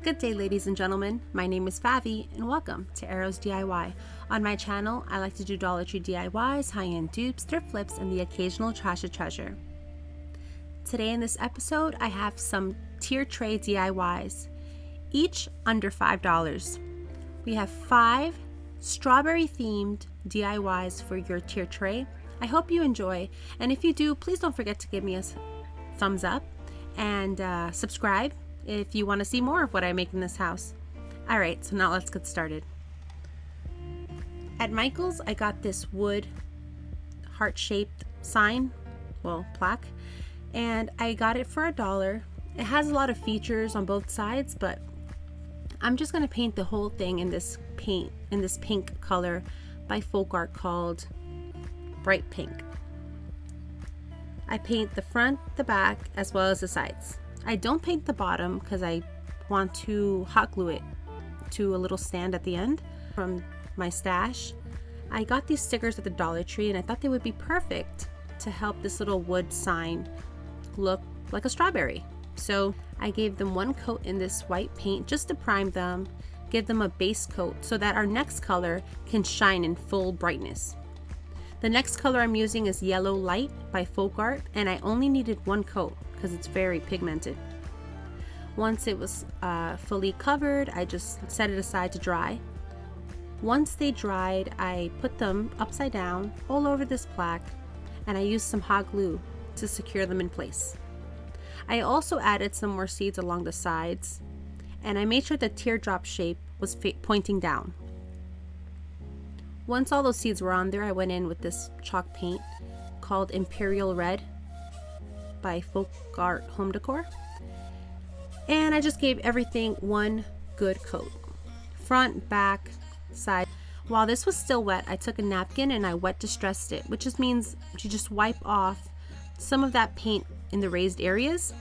Good day, ladies and gentlemen. My name is Favi, and welcome to Arrows DIY. On my channel, I like to do Dollar Tree DIYs, high-end dupes, thrift flips, and the occasional trash a treasure. Today in this episode, I have some tier tray DIYs, each under $5. We have 5 strawberry-themed DIYs for your tier tray. I hope you enjoy, and if you do, please don't forget to give me a thumbs up and subscribe if you want to see more of what I make in this house. Alright, so now let's get started. At Michael's, I got this wood heart-shaped sign, well, plaque, and I got it for $1. It has a lot of features on both sides, but I'm just going to paint the whole thing in this pink color by folk art called Bright Pink. I paint the front, the back, as well as the sides. I don't paint the bottom because I want to hot glue it to a little stand at the end from my stash. I got these stickers at the Dollar Tree and I thought they would be perfect to help this little wood sign look like a strawberry. So I gave them one coat in this white paint just to prime them, give them a base coat so that our next color can shine in full brightness. The next color I'm using is Yellow Light by Folk Art, and I only needed one coat because it's very pigmented. Once it was fully covered, I just set it aside to dry. Once they dried, I put them upside down all over this plaque, and I used some hot glue to secure them in place. I also added some more seeds along the sides, and I made sure the teardrop shape was pointing down. Once all those seeds were on there, I went in with this chalk paint called Imperial Red by Folk Art Home Decor. And I just gave everything one good coat. Front, back, side. While this was still wet, I took a napkin and I wet distressed it, which just means you just wipe off some of that paint in the raised areas.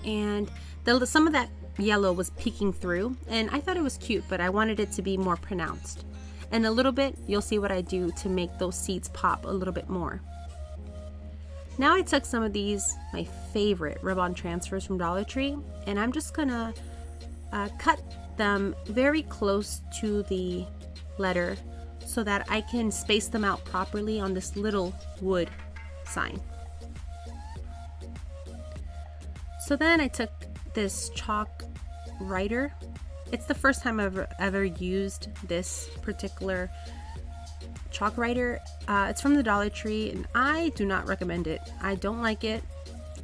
And some of that yellow was peeking through, and I thought it was cute, but I wanted it to be more pronounced. In a little bit, you'll see what I do to make those seeds pop a little bit more. Now I took some of these, my favorite rib-on transfers from Dollar Tree, and I'm just gonna cut them very close to the letter so that I can space them out properly on this little wood sign. So then I took this chalk writer. It's the first time I've ever used this particular chalk writer. It's from the Dollar Tree and I do not recommend it. I don't like it.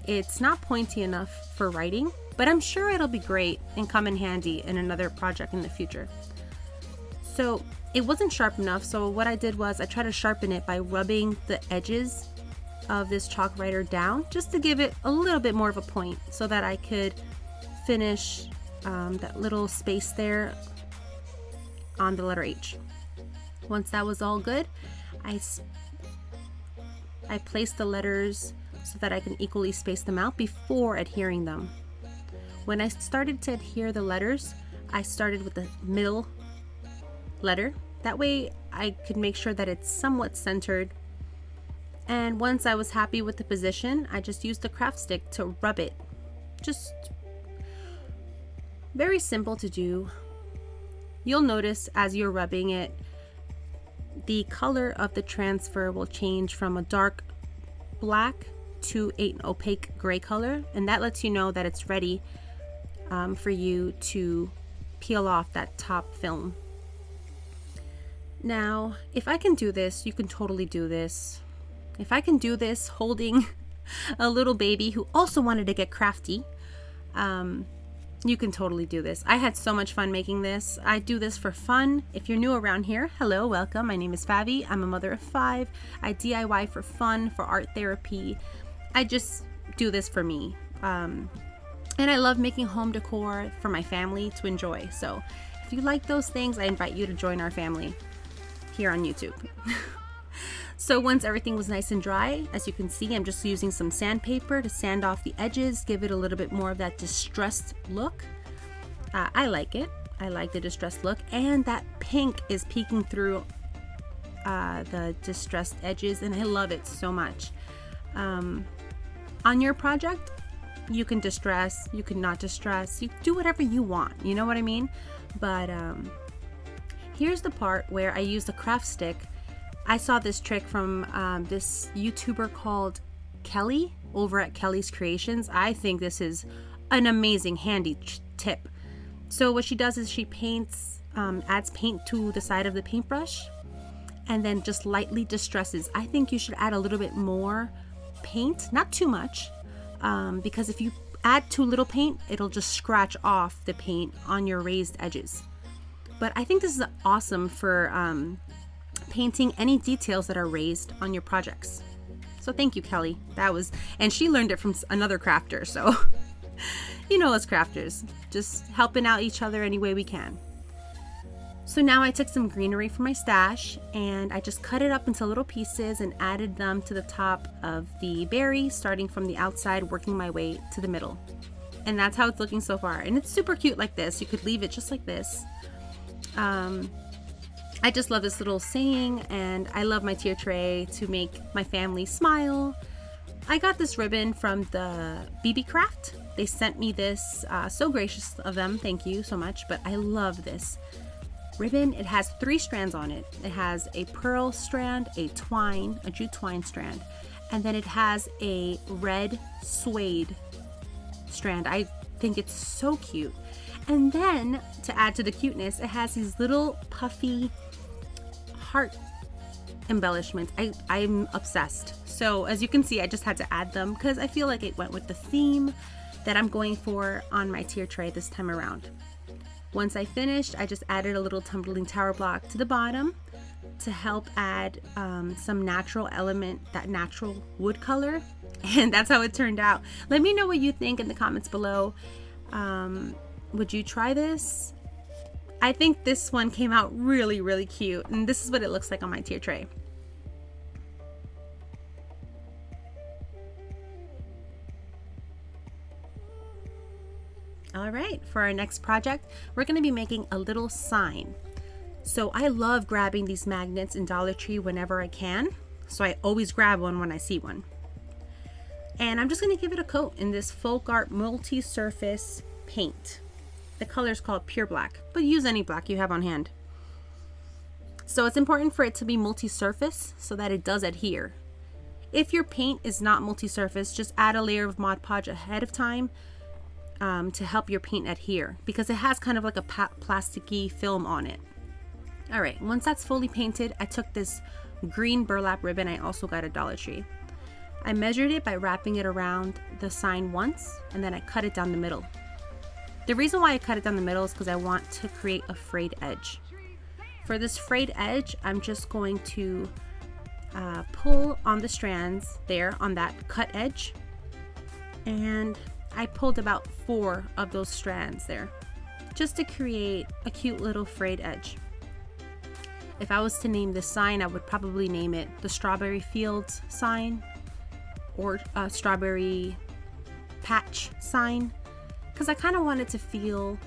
It's not pointy enough for writing, but I'm sure it'll be great and come in handy in another project in the future. So it wasn't sharp enough, so what I did was I tried to sharpen it by rubbing the edges of this chalk writer down just to give it a little bit more of a point so that I could finish that little space there on the letter H. Once that was all good, I placed the letters so that I can equally space them out before adhering them. When I started to adhere the letters, I started with the middle letter. That way I could make sure that it's somewhat centered. And once I was happy with the position, I just used the craft stick to rub it. Just very simple to do. You'll notice as you're rubbing it, the color of the transfer will change from a dark black to an opaque gray color, and that lets you know that it's ready for you to peel off that top film. Now, if I can do this, you can totally do this. If I can do this holding a little baby who also wanted to get crafty, you can totally do this. I had so much fun making this. I do this for fun. If you're new around here, hello, welcome. My name is Favi. I'm a mother of 5. I DIY for fun, for art therapy. I just do this for me. And I love making home decor for my family to enjoy. So if you like those things, I invite you to join our family here on YouTube. So once everything was nice and dry, as you can see, I'm just using some sandpaper to sand off the edges, give it a little bit more of that distressed look. I like it. I like the distressed look, and that pink is peeking through the distressed edges, and I love it so much. On your project, You can distress, you can not distress, you do whatever you want, you know what I mean? But here's the part where I use the craft stick. I saw this trick from this YouTuber called Kellie over at Kellie's Kreations. I think this is an amazing handy tip. So what she does is she paints, adds paint to the side of the paintbrush and then just lightly distresses. I think you should add a little bit more paint, not too much, because if you add too little paint, it'll just scratch off the paint on your raised edges. But I think this is awesome for painting any details that are raised on your projects. So thank you, Kellie. And she learned it from another crafter, so you know us crafters, just helping out each other any way we can. So now I took some greenery from my stash and I just cut it up into little pieces and added them to the top of the berry, starting from the outside, working my way to the middle. And that's how it's looking so far. And it's super cute like this. You could leave it just like this. I just love this little saying, and I love my tier tray to make my family smile. I got this ribbon from the BB Craft. They sent me this, so gracious of them. Thank you so much. But I love this ribbon. It has 3 strands on it. It has a pearl strand, a jute twine strand, and then it has a red suede strand. I think it's so cute. And then to add to the cuteness, it has these little puffy heart embellishments. I'm obsessed. So as you can see, I just had to add them because I feel like it went with the theme that I'm going for on my tier tray this time around. Once I finished, I just added a little tumbling tower block to the bottom to help add some natural element, that natural wood color. And that's how it turned out. Let me know what you think in the comments below. Would you try this? I think this one came out really, really cute. And this is what it looks like on my tier tray. All right, for our next project, we're going to be making a little sign. So I love grabbing these magnets in Dollar Tree whenever I can. So I always grab one when I see one. And I'm just going to give it a coat in this folk art multi-surface paint. The color is called Pure Black, but use any black you have on hand. So it's important for it to be multi-surface so that it does adhere. If your paint is not multi-surface, just add a layer of Mod Podge ahead of time to help your paint adhere, because it has kind of like a plasticky film on it. All right, once that's fully painted, I took this green burlap ribbon I also got at Dollar Tree. I measured it by wrapping it around the sign once, and then I cut it down the middle. The reason why I cut it down the middle is because I want to create a frayed edge. For this frayed edge, I'm just going to pull on the strands there on that cut edge, and I pulled about 4 of those strands there just to create a cute little frayed edge. If I was to name this sign, I would probably name it the Strawberry Fields sign or Strawberry Patch sign, because I kind of want it to feel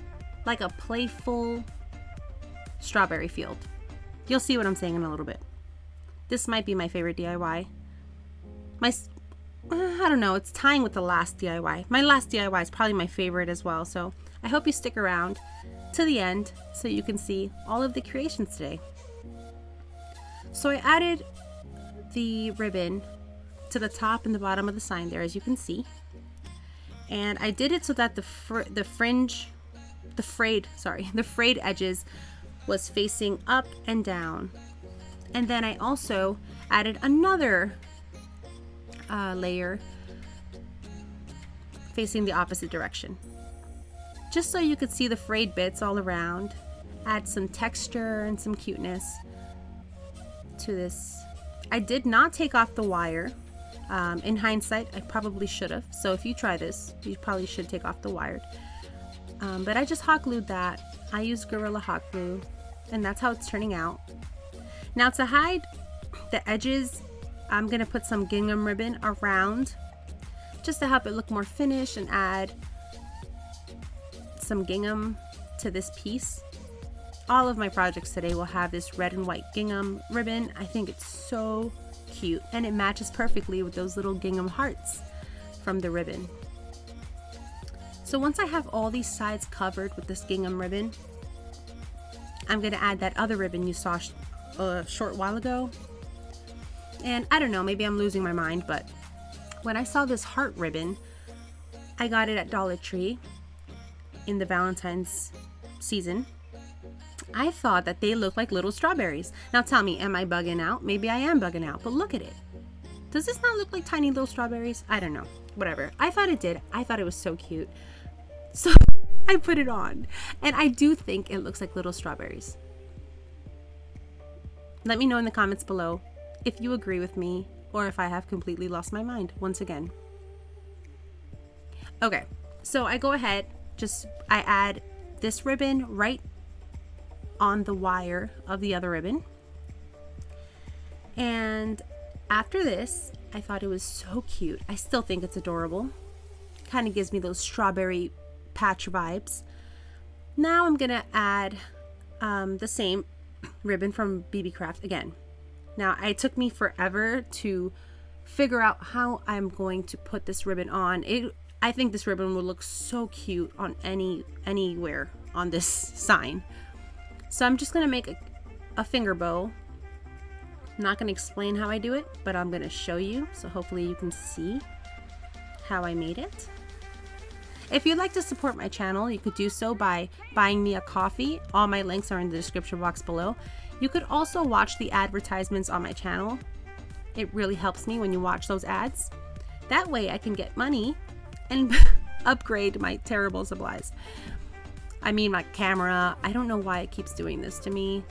like a playful strawberry field. You'll see what I'm saying in a little bit. This might be my favorite DIY. I don't know, it's tying with the last DIY. My last DIY is probably my favorite as well, so I hope you stick around to the end so you can see all of the creations today. So I added the ribbon to the top and the bottom of the sign there, as you can see. And I did it so that the frayed edges was facing up and down. And then I also added another layer facing the opposite direction, just so you could see the frayed bits all around. Add some texture and some cuteness to this. I did not take off the wire. In hindsight, I probably should have. So if you try this, you probably should take off the wire. But I just hot glued that. I used Gorilla Hot Glue, and that's how it's turning out. Now to hide the edges, I'm gonna put some gingham ribbon around just to help it look more finished and add some gingham to this piece. All of my projects today will have this red and white gingham ribbon. I think it's so cute, and it matches perfectly with those little gingham hearts from the ribbon. So once I have all these sides covered with this gingham ribbon, I'm going to add that other ribbon you saw a short while ago. And I don't know, maybe I'm losing my mind, but when I saw this heart ribbon, I got it at Dollar Tree in the Valentine's season. I thought that they looked like little strawberries. Now tell me, am I bugging out? Maybe I am bugging out, but look at it. Does this not look like tiny little strawberries? I don't know. Whatever. I thought it did. I thought it was so cute. So I put it on, and I do think it looks like little strawberries. Let me know in the comments below if you agree with me or if I have completely lost my mind once again. Okay, so I go ahead, I add this ribbon right on the wire of the other ribbon. And after this, I thought it was so cute. I still think it's adorable. Kind of gives me those strawberry patch vibes. Now I'm gonna add the same ribbon from BB Craft again. Now it took me forever to figure out how I'm going to put this ribbon on. I think this ribbon would look so cute on anywhere on this sign. So I'm just gonna make a finger bow. I'm not gonna explain how I do it, but I'm gonna show you, so hopefully you can see how I made it. If you'd like to support my channel, you could do so by buying me a coffee. All my links are in the description box below. You could also watch the advertisements on my channel. It really helps me when you watch those ads. That way I can get money and upgrade my terrible supplies. I mean, my camera. I don't know why it keeps doing this to me,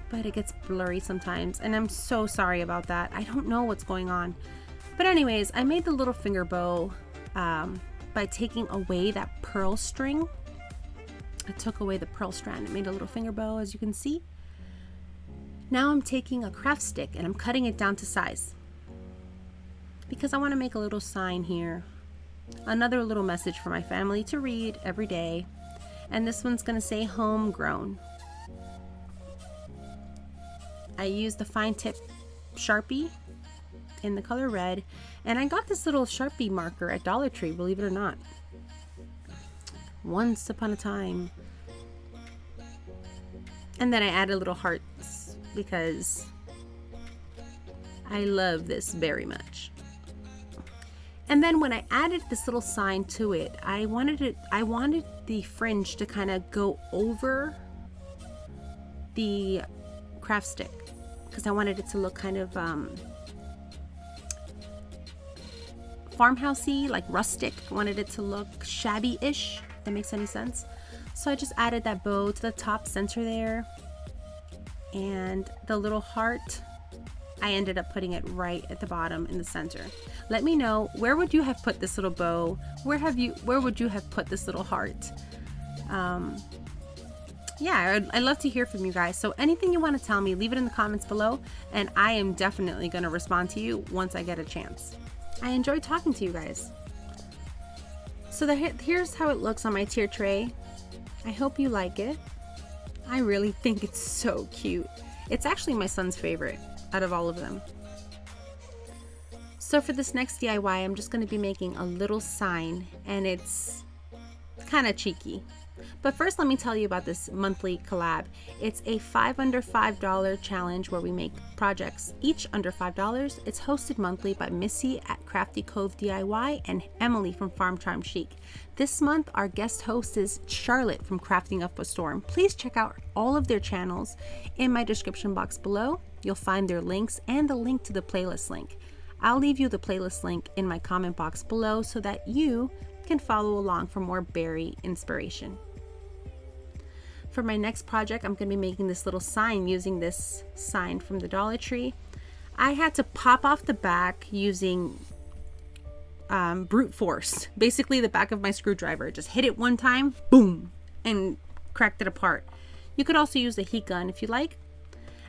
but it gets blurry sometimes, and I'm so sorry about that. I don't know what's going on. But anyways, I made the little finger bow by taking away that pearl string. I took away the pearl strand and made a little finger bow, as you can see. Now I'm taking a craft stick and I'm cutting it down to size because I want to make a little sign here. Another little message for my family to read every day. And this one's going to say homegrown. I used the fine tip Sharpie in the color red, and I got this little Sharpie marker at Dollar Tree, believe it or not. Once upon a time. And then I added little hearts because I love this very much. And then when I added this little sign to it, I wanted the fringe to kind of go over the craft stick because I wanted it to look kind of farmhousey, like rustic. I wanted it to look shabby-ish, if that makes any sense. So I just added that bow to the top center there, and the little heart, I ended up putting it right at the bottom in the center. Let me know, where would you have put this little bow? Where would you have put this little heart? Yeah, I'd love to hear from you guys. So anything you want to tell me, leave it in the comments below, and I am definitely going to respond to you once I get a chance. I enjoy talking to you guys. So here's how it looks on my tier tray. I hope you like it. I really think it's so cute. It's actually my son's favorite out of all of them. So for this next DIY, I'm just going to be making a little sign, and it's kind of cheeky. But first, let me tell you about this monthly collab. It's a 5 under $5 challenge where we make projects each under $5. It's hosted monthly by Missi at Crafty Cove DIY and Emily from Farm Charm Chic. This month, our guest host is Charlotte from Crafting Up a Storm. Please check out all of their channels in my description box below. You'll find their links and the link to the playlist link. I'll leave you the playlist link in my comment box below so that you can follow along for more berry inspiration. For my next project, I'm going to be making this little sign using this sign from the Dollar Tree. I had to pop off the back using brute force. Basically, the back of my screwdriver. Just hit it one time, boom, and cracked it apart. You could also use a heat gun if you like.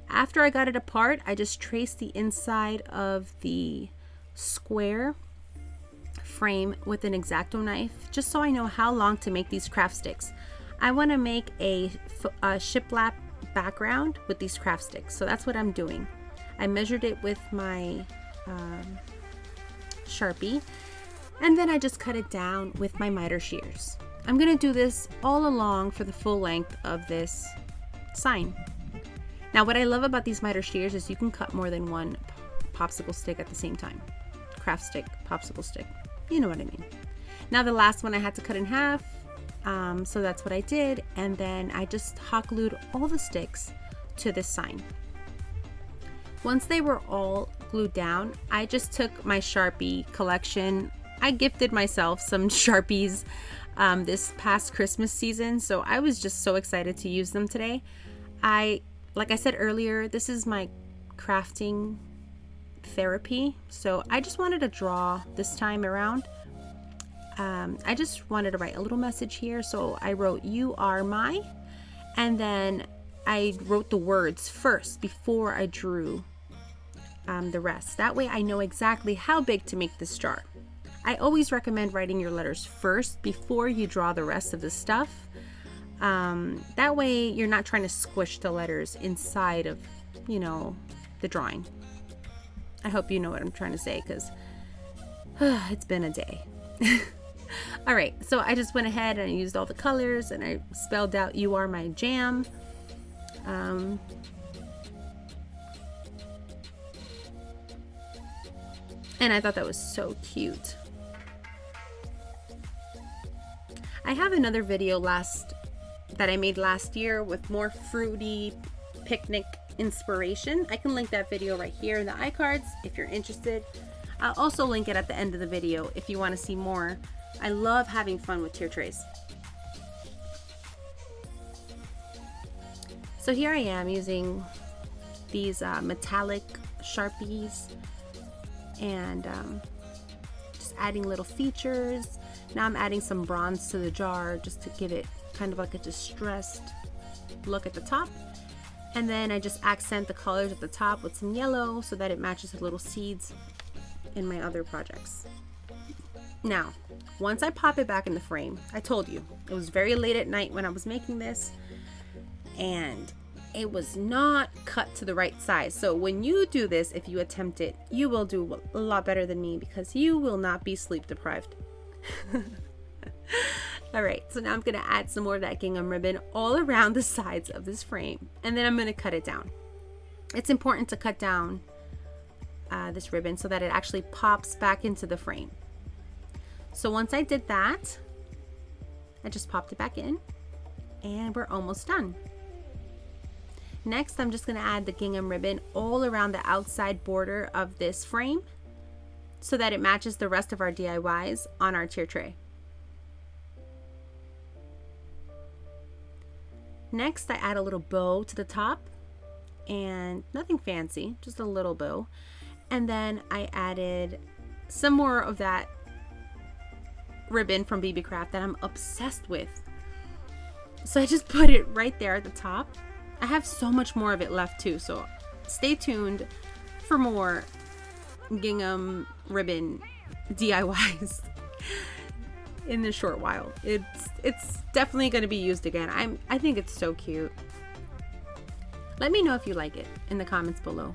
After I got it apart, I just traced the inside of the square frame with an X-Acto knife, just so I know how long to make these craft sticks. I want to make a shiplap background with these craft sticks, so that's what I'm doing. I measured it with my Sharpie, And then I just cut it down with my miter shears. I'm gonna do this all along for the full length of this sign. Now what I love about these miter shears is you can cut more than one popsicle stick at the same time. Craft stick, popsicle stick, you know what I mean. Now the last one I had to cut in half, so that's what I did, and then I just hot glued all the sticks to this sign. Once they were all glued down, I just took my Sharpie collection. I gifted myself some Sharpies this past Christmas season, so I was just so excited to use them today. Like I said earlier, this is my crafting therapy, so I just wanted to draw this time around. I just wanted to write a little message here, so I wrote "You are my," and then I wrote the words first before I drew the rest. That way I know exactly how big to make this jar. I always recommend writing your letters first before you draw the rest of the stuff. That way you're not trying to squish the letters inside of, you know, the drawing. I hope you know what I'm trying to say, because it's been a day. All right, so I just went ahead and I used all the colors and I spelled out "You are my jam." And I thought that was so cute. I have another video that I made last year with more fruity picnic inspiration. I can link that video right here in the iCards if you're interested. I'll also link it at the end of the video if you want to see more. I love having fun with tier trays. So here I am using these metallic Sharpies and just adding little features. Now I'm adding some bronze to the jar just to give it kind of like a distressed look at the top. And then I just accent the colors at the top with some yellow so that it matches the little seeds in my other projects. Now, once I pop it back in the frame, I told you, it was very late at night when I was making this, and it was not cut to the right size. So when you do this, if you attempt it, you will do a lot better than me because you will not be sleep deprived. All right, so now I'm gonna add some more of that gingham ribbon all around the sides of this frame, and then I'm gonna cut it down. It's important to cut down this ribbon so that it actually pops back into the frame. So once I did that, I just popped it back in and we're almost done. Next, I'm just gonna add the gingham ribbon all around the outside border of this frame so that it matches the rest of our DIYs on our tier tray. Next, I add a little bow to the top, and nothing fancy, just a little bow. And then I added some more of that ribbon from BB Craft that I'm obsessed with. So I just put it right there at the top. I have so much more of it left too, so stay tuned for more gingham ribbon DIYs in this short while. It's definitely going to be used again. I think it's so cute. Let me know if you like it in the comments below.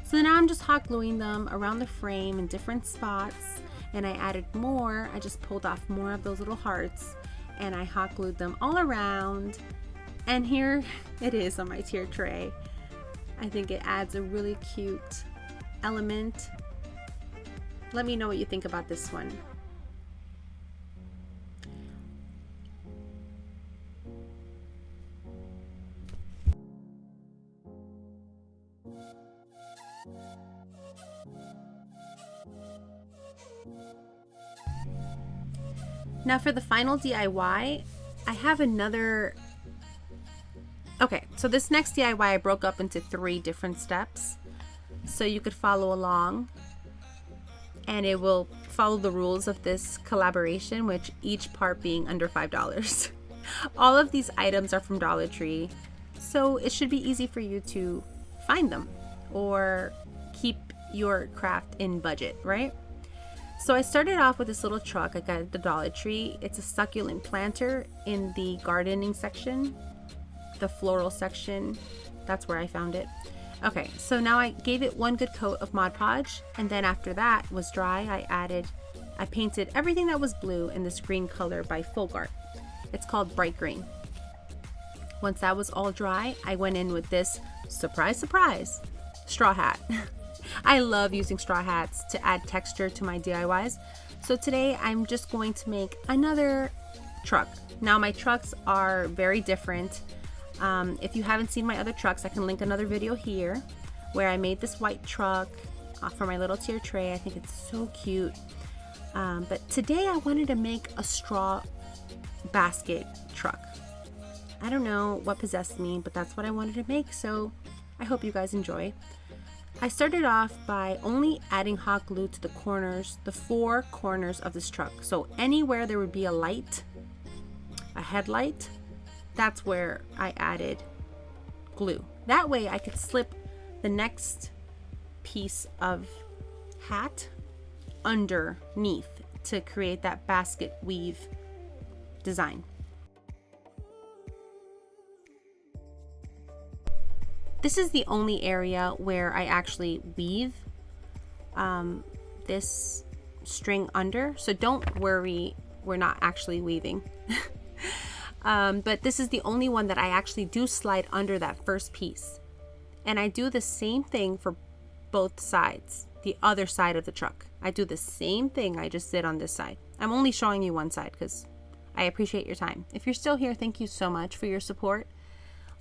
So now I'm just hot gluing them around the frame in different spots, and I added more. I just pulled off more of those little hearts and I hot glued them all around, and here it is on my tier tray. I think it adds a really cute element. Let me know what you think about this one. Now for the final DIY, I have another... Okay, so this next DIY I broke up into 3 different steps so you could follow along, and it will follow the rules of this collaboration, which each part being under $5. All of these items are from Dollar Tree, so it should be easy for you to find them or keep your craft in budget, right? So I started off with this little truck I got at the Dollar Tree. It's a succulent planter in the gardening section, the floral section. That's where I found it. Okay, so now I gave it one good coat of Mod Podge, and then after that was dry, I added I painted everything that was blue in this green color by Folgart. It's called Bright Green. Once that was all dry, I went in with this, surprise, surprise, straw hat. I love using straw hats to add texture to my DIYs. So today I'm just going to make another truck. Now my trucks are very different. If you haven't seen my other trucks, I can link another video here where I made this white truck for my little tier tray. I think it's so cute. But today I wanted to make a straw basket truck. I don't know what possessed me, but that's what I wanted to make, so I hope you guys enjoy. I started off by only adding hot glue to the corners, the 4 corners of this truck. So anywhere there would be a light, a headlight, that's where I added glue. That way I could slip the next piece of hat underneath to create that basket weave design. This is the only area where I actually weave this string under, so don't worry, we're not actually weaving. But this is the only one that I actually do slide under that first piece. And I do the same thing for both sides, the other side of the truck. I do the same thing I just did on this side. I'm only showing you one side because I appreciate your time. If you're still here, thank you so much for your support.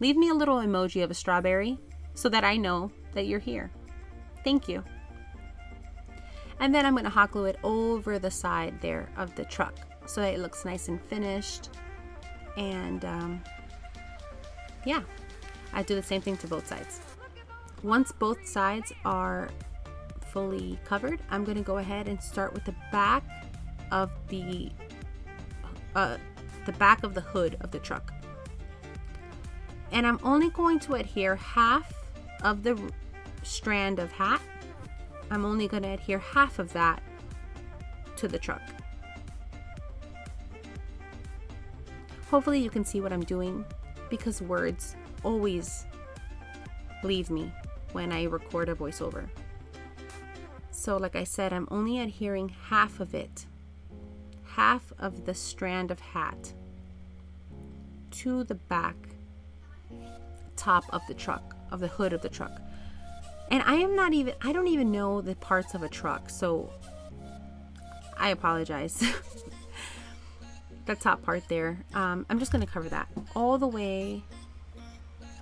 Leave me a little emoji of a strawberry so that I know that you're here. Thank you. And then I'm going to hot glue it over the side there of the truck so that it looks nice and finished. And yeah, I do the same thing to both sides. Once both sides are fully covered, I'm going to go ahead and start with the back of the back of the hood of the truck. And I'm only going to adhere half of the strand of hat. I'm only going to adhere half of that to the truck. Hopefully you can see what I'm doing because words always leave me when I record a voiceover. So like I said, I'm only adhering half of it, half of the strand of hat to the back top of the truck, of the hood of the truck. And I don't even know the parts of a truck, so I apologize. The top part there, I'm just going to cover that all the way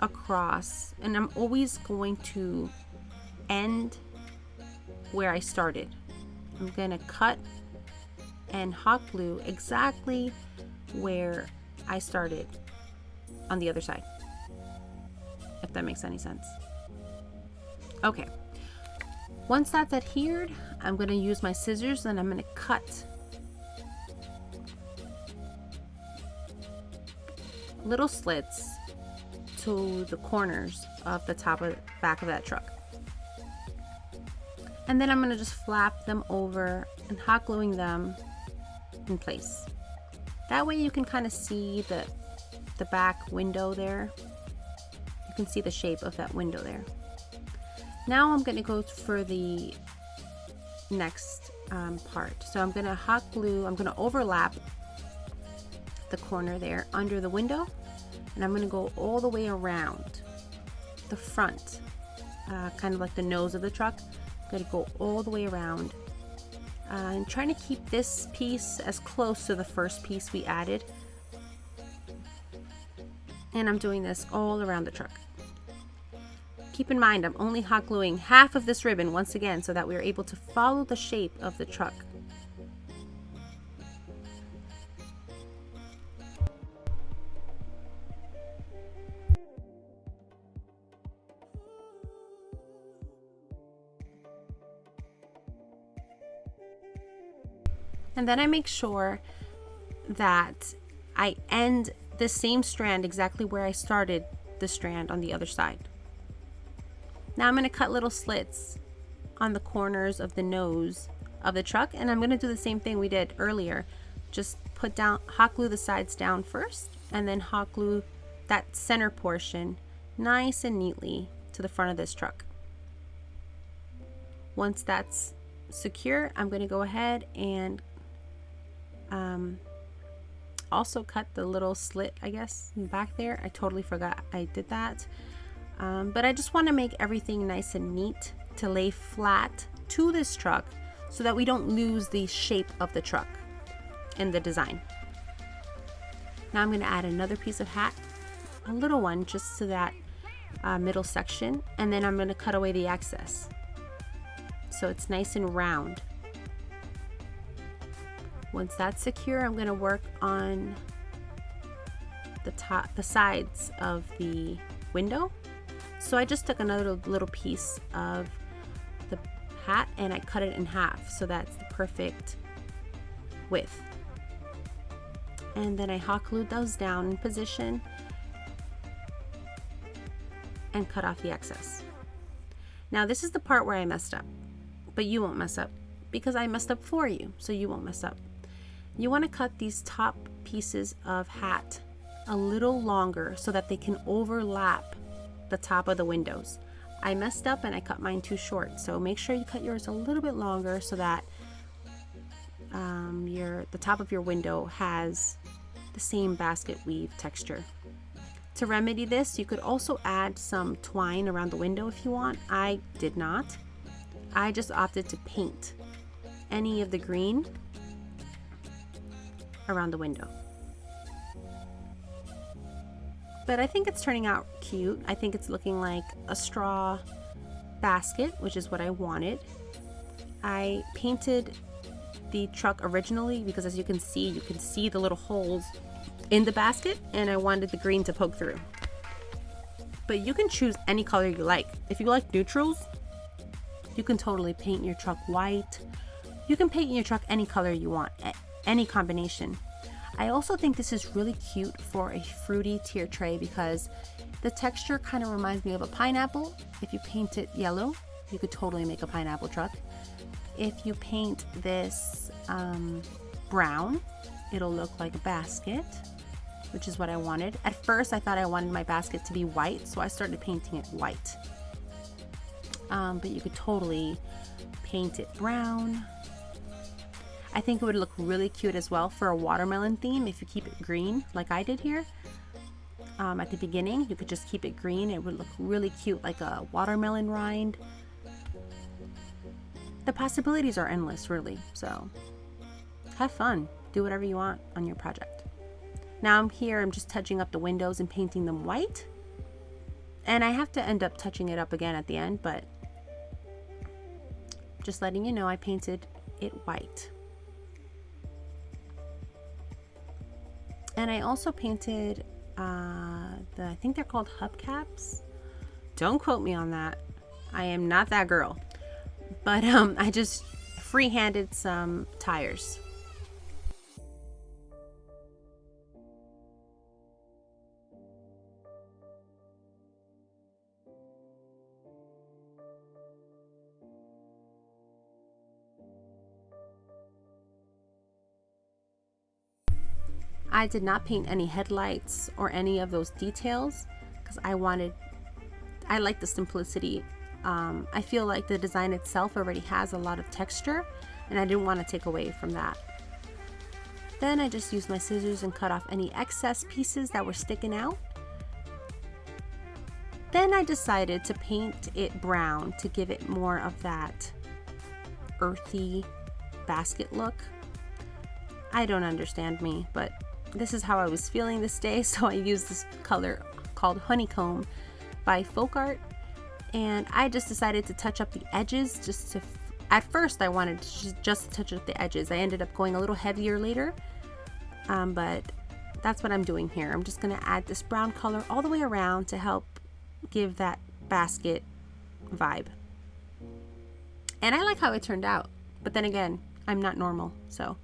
across, and I'm always going to end where I started. I'm going to cut and hot glue exactly where I started on the other side, if that makes any sense. Okay, once that's adhered, I'm going to use my scissors and I'm going to cut little slits to the corners of the top of back of that truck. And then I'm going to just flap them over and hot gluing them in place. That way you can kind of see the back window there. You can see the shape of that window there. Now I'm going to go for the next part. So I'm going to hot glue, I'm going to overlap the corner there under the window, and I'm going to go all the way around the front, kind of like the nose of the truck. I'm going to go all the way around and trying to keep this piece as close to the first piece we added. And I'm doing this all around the truck. Keep in mind, I'm only hot gluing half of this ribbon once again so that we're able to follow the shape of the truck. And then I make sure that I end the same strand exactly where I started the strand on the other side. Now I'm going to cut little slits on the corners of the nose of the truck, and I'm going to do the same thing we did earlier. Just put down, hot glue the sides down first, and then hot glue that center portion nice and neatly to the front of this truck. Once that's secure, I'm going to go ahead and also cut the little slit, I guess, back there. I totally forgot I did that. But I just want to make everything nice and neat to lay flat to this truck so that we don't lose the shape of the truck and the design. Now I'm going to add another piece of hat, a little one, just to that middle section, and then I'm going to cut away the excess so it's nice and round. Once that's secure, I'm going to work on the sides of the window. So I just took another little piece of the hat and I cut it in half, so that's the perfect width. And then I hot glued those down in position and cut off the excess. Now this is the part where I messed up, but you won't mess up because I messed up for you, so you won't mess up. You want to cut these top pieces of hat a little longer so that they can overlap the top of the windows. I messed up and I cut mine too short, so make sure you cut yours a little bit longer so that the top of your window has the same basket weave texture. To remedy this, you could also add some twine around the window if you want. I did not. I just opted to paint any of the green around the window. But I think it's turning out cute. I think it's looking like a straw basket, which is what I wanted. I painted the truck originally because, as you can see the little holes in the basket, and I wanted the green to poke through. But you can choose any color you like. If you like neutrals, you can totally paint your truck white. You can paint your truck any color you want, any combination. I also think this is really cute for a fruity tier tray because the texture kind of reminds me of a pineapple. If you paint it yellow, you could totally make a pineapple truck. If you paint this brown, it'll look like a basket, which is what I wanted. At first, I thought I wanted my basket to be white, so I started painting it white. But you could totally paint it brown. I think it would look really cute as well for a watermelon theme if you keep it green like I did here. At the beginning, you could just keep it green. It would look really cute, like a watermelon rind. The possibilities are endless, really, so have fun. Do whatever you want on your project. Now I'm just touching up the windows and painting them white. And I have to end up touching it up again at the end, but just letting you know I painted it white. And I also painted I think they're called hubcaps. Don't quote me on that. I am not that girl. But I just free-handed some tires. I did not paint any headlights or any of those details because I like the simplicity. I feel like the design itself already has a lot of texture and I didn't want to take away from that. Then I just used my scissors and cut off any excess pieces that were sticking out. Then I decided to paint it brown to give it more of that earthy basket look. I don't understand me, but this is how I was feeling this day, so I used this color called Honeycomb by Folk Art, and I just decided to touch up the edges. At first I wanted to just touch up the edges. I ended up going a little heavier later, but that's what I'm doing here. I'm just going to add this brown color all the way around to help give that basket vibe. And I like how it turned out, but then again, I'm not normal, so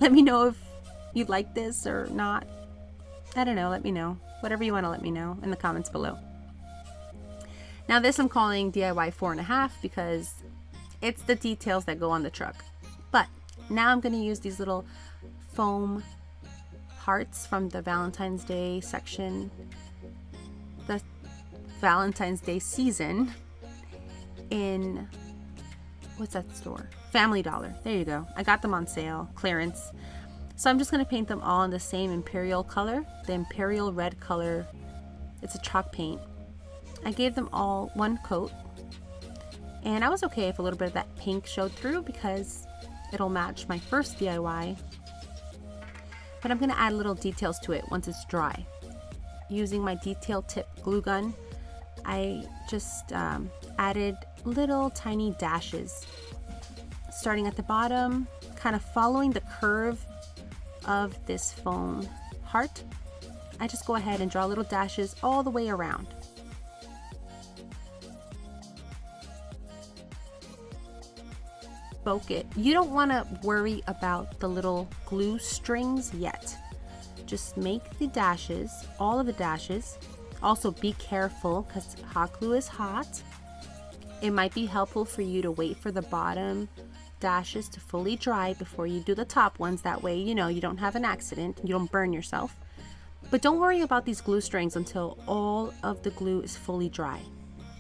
let me know if you like this or not. I don't know, let me know. Whatever you want to let me know in the comments below. Now this I'm calling DIY 4.5 because it's the details that go on the truck. But now I'm going to use these little foam hearts from the Valentine's Day section, the Valentine's Day season, in what's that store? Family Dollar. There you go. I got them on sale, clearance. So I'm just going to paint them all in the same Imperial color, the Imperial red color. It's a chalk paint. I gave them all one coat, and I was okay if a little bit of that pink showed through because it'll match my first DIY. But I'm going to add little details to it once it's dry. Using my detail tip glue gun, I just added little tiny dashes, starting at the bottom, kind of following the curve of this foam heart. I just go ahead and draw little dashes all the way around. Poke it. You don't want to worry about the little glue strings yet. Just make the dashes, all of the dashes. Also be careful because hot glue is hot. It might be helpful for you to wait for the bottom dashes to fully dry before you do the top ones. That way, you know, you don't have an accident, you don't burn yourself. But don't worry about these glue strings until all of the glue is fully dry.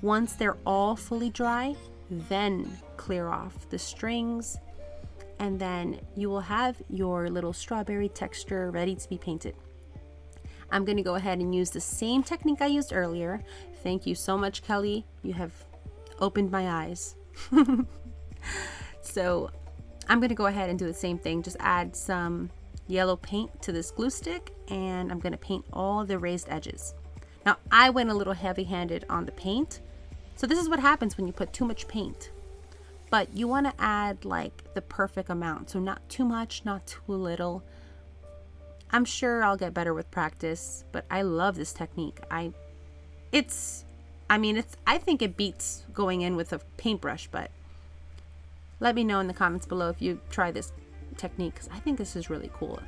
Once they're all fully dry, then clear off the strings, and then you will have your little strawberry texture ready to be painted. I'm going to go ahead and use the same technique I used earlier. Thank you so much, Kelly. You have opened my eyes. So I'm going to go ahead and do the same thing. Just add some yellow paint to this glue stick, and I'm going to paint all the raised edges. Now I went a little heavy-handed on the paint. So this is what happens when you put too much paint. But you want to add like the perfect amount. So not too much, not too little. I'm sure I'll get better with practice, but I love this technique. I think it beats going in with a paintbrush, but let me know in the comments below if you try this technique, because I think this is really cool.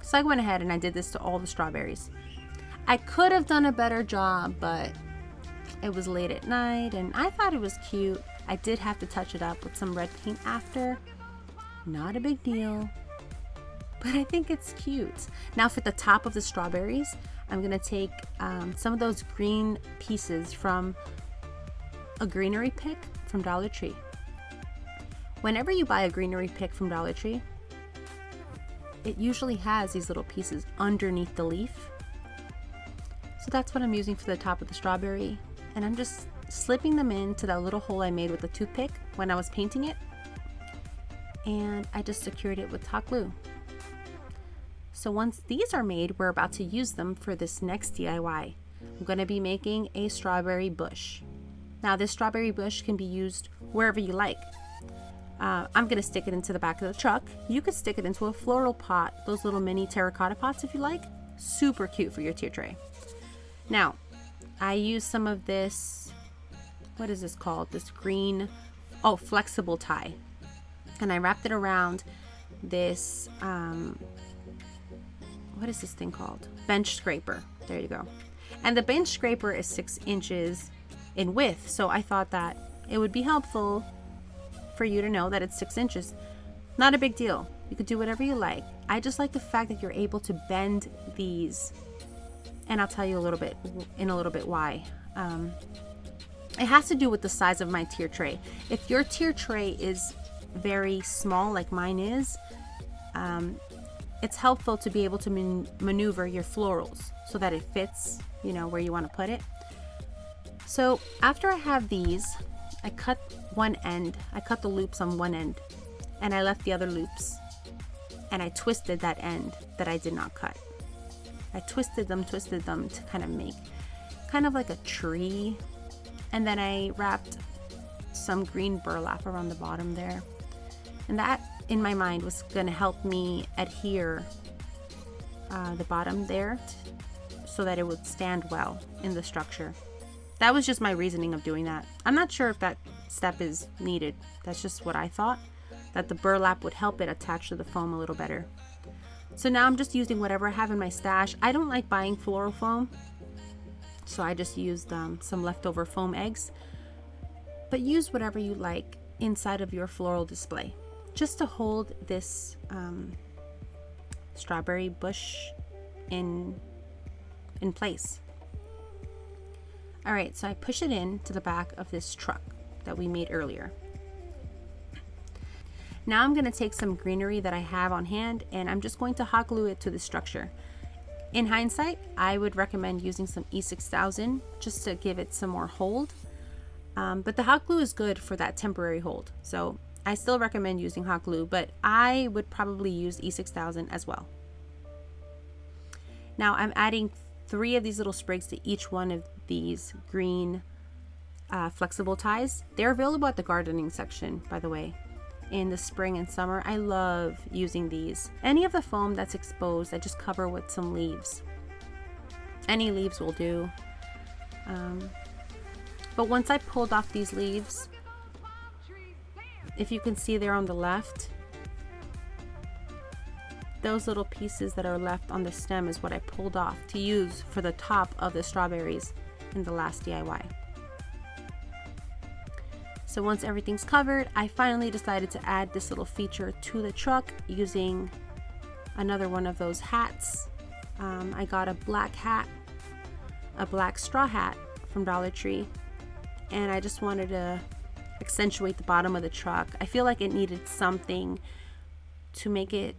So I went ahead and I did this to all the strawberries. I could have done a better job, but it was late at night and I thought it was cute. I did have to touch it up with some red paint after. Not a big deal, but I think it's cute. Now for the top of the strawberries, I'm gonna take some of those green pieces from a greenery pick from Dollar Tree. Whenever you buy a greenery pick from Dollar Tree, it usually has these little pieces underneath the leaf. So that's what I'm using for the top of the strawberry. And I'm just slipping them into that little hole I made with a toothpick when I was painting it. And I just secured it with hot glue. So once these are made, we're about to use them for this next DIY. I'm going to be making a strawberry bush. Now this strawberry bush can be used wherever you like. I'm going to stick it into the back of the truck. You could stick it into a floral pot, those little mini terracotta pots if you like. Super cute for your tier tray. Now, I used some of this, what is this called? This green, flexible tie. And I wrapped it around this, what is this thing called? Bench scraper. There you go. And the bench scraper is 6 inches in width. So I thought that it would be helpful for you to know that it's 6 inches. Not a big deal. You could do whatever you like. I just like the fact that you're able to bend these. And I'll tell you in a little bit why. It has to do with the size of my tier tray. If your tier tray is very small like mine is, it's helpful to be able to maneuver your florals so that it fits, you know, where you want to put it. So after I have these, I cut one end, I cut the loops on one end, and I left the other loops, and I twisted that end that I did not cut. I twisted them to kind of make kind of like a tree, and then I wrapped some green burlap around the bottom there, and that in my mind was going to help me adhere the bottom there so that it would stand well in the structure. That was just my reasoning of doing that. I'm not sure if that step is needed. That's just what I thought, that the burlap would help it attach to the foam a little better. So now I'm just using whatever I have in my stash. I don't like buying floral foam, so I just used some leftover foam eggs. But use whatever you like inside of your floral display, just to hold this strawberry bush in place. All right, so I push it in to the back of this truck that we made earlier. Now I'm going to take some greenery that I have on hand and I'm just going to hot glue it to the structure. In hindsight, I would recommend using some E6000 just to give it some more hold. But the hot glue is good for that temporary hold. So I still recommend using hot glue, but I would probably use E6000 as well. Now I'm adding 3 of these little sprigs to each one of these green flexible ties. They're available at the gardening section, by the way. In the spring and summer, I love using these. Any of the foam that's exposed, I just cover with some leaves. Any leaves will do. But once I pulled off these leaves, if you can see there on the left, those little pieces that are left on the stem is what I pulled off to use for the top of the strawberries in the last DIY. So once everything's covered, I finally decided to add this little feature to the truck using another one of those hats. I got a black hat, a black straw hat from Dollar Tree, and I just wanted to accentuate the bottom of the truck. I feel like it needed something to make it,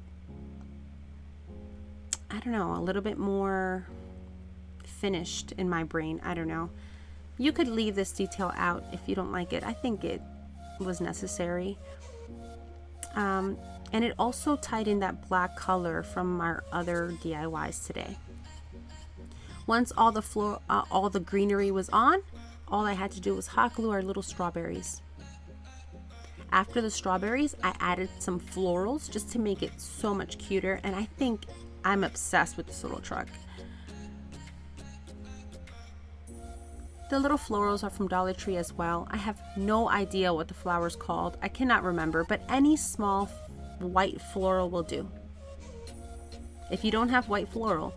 I don't know, a little bit more finished in my brain. I don't know. You could leave this detail out if you don't like it. I think it was necessary. And it also tied in that black color from our other DIYs today. Once all the greenery was on, all I had to do was hot glue our little strawberries. After the strawberries, I added some florals just to make it so much cuter, and I think I'm obsessed with this little truck. The little florals are from Dollar Tree as well. I have no idea what the flower's called. I cannot remember, but any small white floral will do. If you don't have white floral,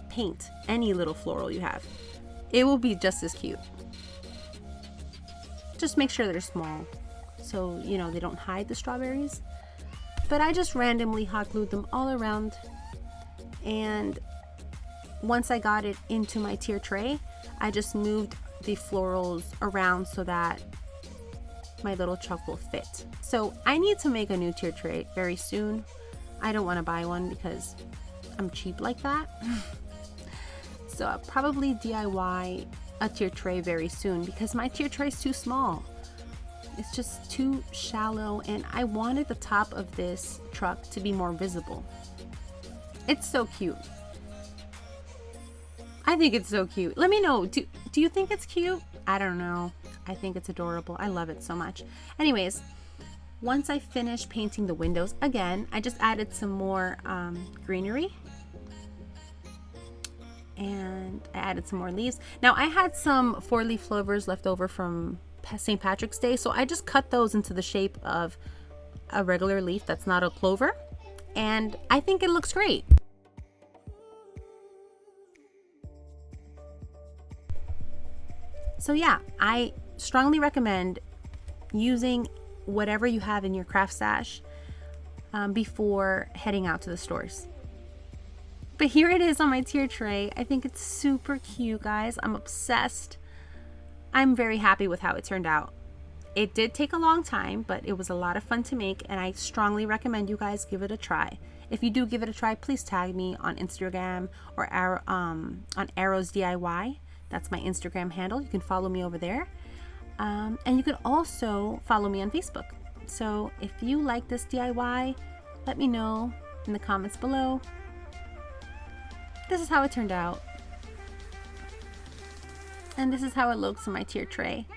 paint any little floral you have. It will be just as cute. Just make sure they're small so, you know, they don't hide the strawberries. But I just randomly hot glued them all around, and once I got it into my tier tray, I just moved the florals around so that my little truck will fit. So I need to make a new tier tray very soon. I don't want to buy one because I'm cheap like that. So I'll probably DIY a tier tray very soon because my tier tray is too small. It's just too shallow, and I wanted the top of this truck to be more visible. It's so cute. I think it's so cute. Let me know. Do you think it's cute? I don't know. I think it's adorable. I love it so much. Anyways, once I finished painting the windows, again, I just added some more greenery. And I added some more leaves. Now, I had some 4-leaf clovers left over from St. Patrick's Day, so I just cut those into the shape of a regular leaf that's not a clover. And I think it looks great. So yeah, I strongly recommend using whatever you have in your craft stash before heading out to the stores. But here it is on my tier tray. I think it's super cute, guys. I'm obsessed. I'm very happy with how it turned out. It did take a long time, but it was a lot of fun to make, and I strongly recommend you guys give it a try. If you do give it a try, please tag me on Instagram or on Arrows DIY. That's my Instagram handle. You can follow me over there. And you can also follow me on Facebook. So if you like this DIY, let me know in the comments below. This is how it turned out. And this is how it looks in my tier tray.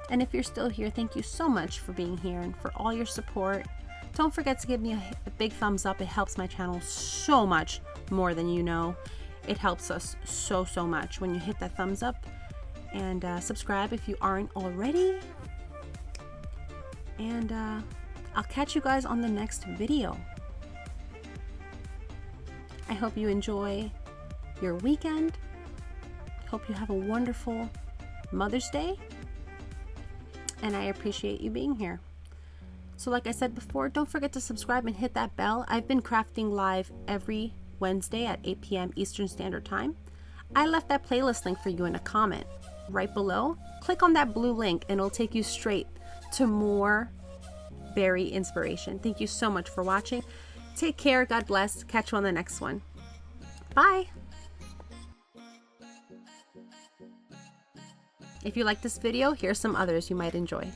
And if you're still here, thank you so much for being here and for all your support. Don't forget to give me a big thumbs up. It helps my channel so much more than you know. It helps us so much when you hit that thumbs up. And subscribe if you aren't already. And I'll catch you guys on the next video. I hope you enjoy your weekend. Hope you have a wonderful Mother's Day. And I appreciate you being here. So like I said before, don't forget to subscribe and hit that bell. I've been crafting live every Wednesday at 8 p.m. Eastern Standard Time. I left that playlist link for you in a comment right below. Click on that blue link and it'll take you straight to more berry inspiration. Thank you so much for watching. Take care. God bless. Catch you on the next one. Bye. If you like this video, here's some others you might enjoy.